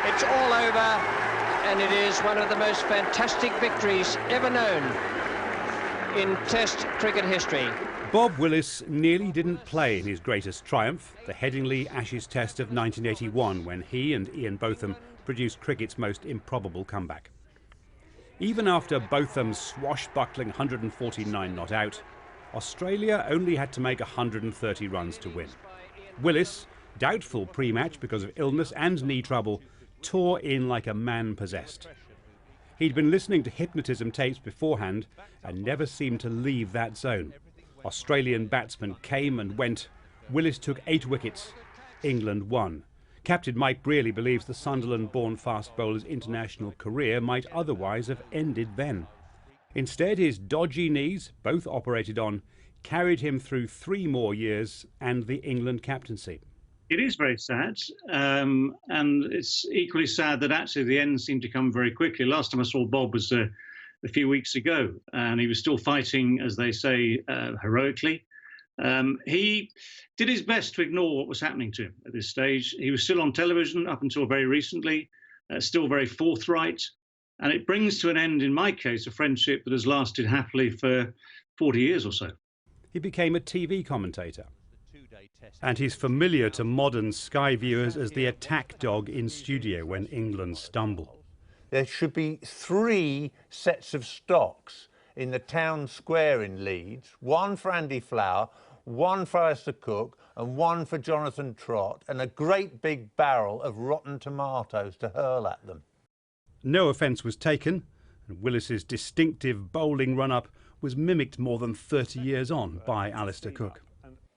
It's all over, and it is one of the most fantastic victories ever known in Test cricket history. Bob Willis nearly didn't play in his greatest triumph, the Headingley Ashes Test of 1981, when he and Ian Botham produced cricket's most improbable comeback. Even after Botham's swashbuckling 149 not out, Australia only had to make 130 runs to win. Willis, doubtful pre-match because of illness and knee trouble, tore in like a man possessed. He'd been listening to hypnotism tapes beforehand and never seemed to leave that zone. Australian batsmen came and went. Willis took 8 wickets. England won. Captain Mike Brearley believes the Sunderland-born fast bowler's international career might otherwise have ended then. Instead, his dodgy knees, both operated on, carried him through 3 more years and the England captaincy. It is very sad, and it's equally sad that actually the end seemed to come very quickly. Last time I saw Bob was a few weeks ago, and he was still fighting, as they say, heroically. He did his best to ignore what was happening to him at this stage. He was still on television up until very recently, still very forthright, and it brings to an end, in my case, a friendship that has lasted happily for 40 years or so. He became a TV commentator, and he's familiar to modern Sky viewers as the attack dog in studio when England stumble. There should be 3 sets of stocks in the town square in Leeds, 1 for Andy Flower, 1 for Alistair Cook and 1 for Jonathan Trott, and a great big barrel of rotten tomatoes to hurl at them. No offence was taken, and Willis's distinctive bowling run-up was mimicked more than 30 years on by Alistair Cook.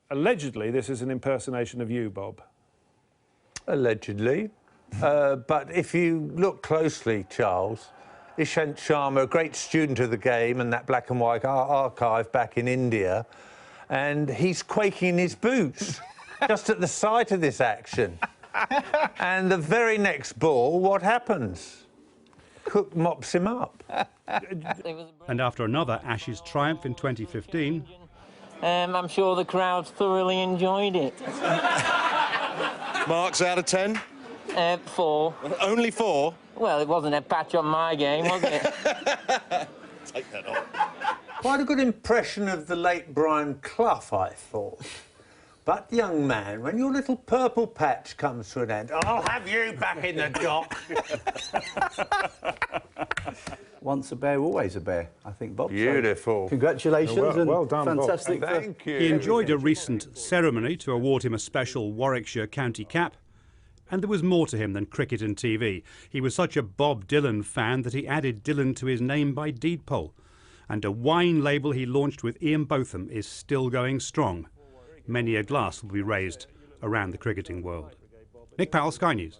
Allegedly, this is an impersonation of you, Bob. Allegedly. But if you look closely, Charles, Ishant Sharma, a great student of the game and that black and white archive back in India, and he's quaking in his boots just at the sight of this action. And the very next ball, what happens? Cook mops him up. And after another Ashes triumph in 2015... I'm sure the crowd thoroughly enjoyed it. Marks out of 10? 4. Only 4? Well, it wasn't a patch on my game, was it? Take that off. Quite a good impression of the late Brian Clough, I thought. But, young man, when your little purple patch comes to an end, I'll have you back in the dock. Once a bear, always a bear, I think, Bob. Beautiful. So, congratulations. Well done, fantastic. Bob. Thank you. He enjoyed a recent ceremony to award him a special Warwickshire County cap. And there was more to him than cricket and TV. He was such a Bob Dylan fan that he added Dylan to his name by deed poll. And a wine label he launched with Ian Botham is still going strong. Many a glass will be raised around the cricketing world. Nick Powell, Sky News.